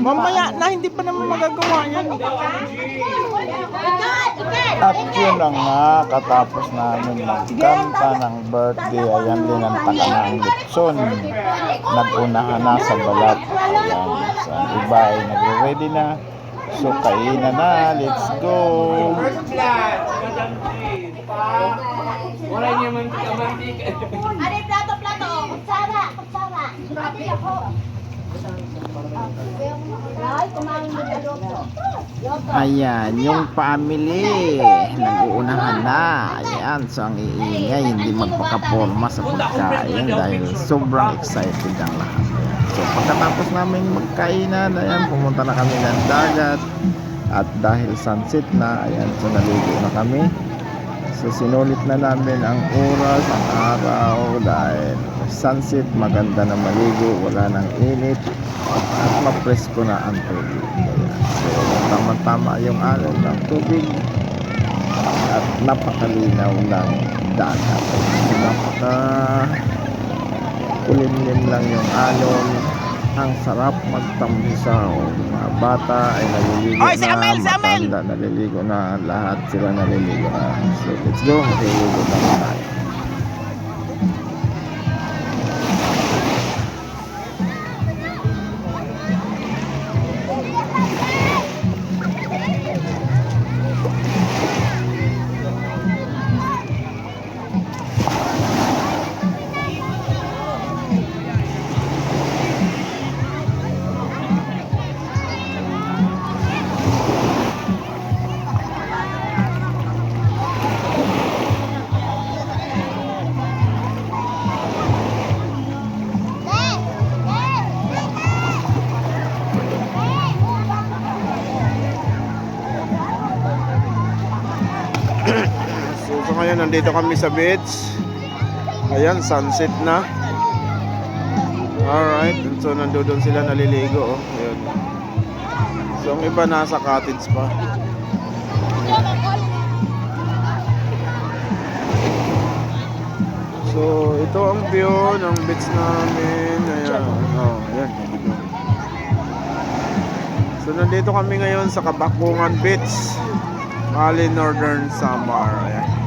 Mamaya na, hindi pa naman magagawa yan. At yun lang nga, katapos namin magkanta ng birthday, ayan linanta ka na ang lechon. Nag-unahan na sa balat. Ayan, so ang iba ay nagre-ready na. So kainan na, let's go! Wala niya mantika. Ano yung plato? Kutsara. Sabi ako. Ay, kumain mo na loto. Ayan, yung family, nag-uunahan na. Ayan, so ang iingay, hindi magpakaporma sa pagkain dahil sobrang excited ang lahat. So pagkatapos namin magkainan, ayan, pumunta na kami ng dagat. At dahil sunset na, ayan, so naligo na kami. So sinulit na namin ang oras, ang araw dahil sunset, maganda na maligo, wala nang init at mapresko na ang tubig. Ayan. So tama-tama yung alon ng tubig at napakalinaw ng dagat. So, napaka kulimlim lang yung alon. Ang sarap magtambusaw. Mga bata ay naliligo na, matanda naliligo na, lahat sila naliligo na. So let's go, naliligo na tayo. So ngayon nandito kami sa beach. Ayan, sunset na. Alright, so nandoon sila naliligo. Ayan. So ang iba nasa cottage pa. So ito ang view ng beach namin. Ayan, ayan. So nandito kami ngayon sa Kabakungan Beach, Mali, Northern Samar. Ayan.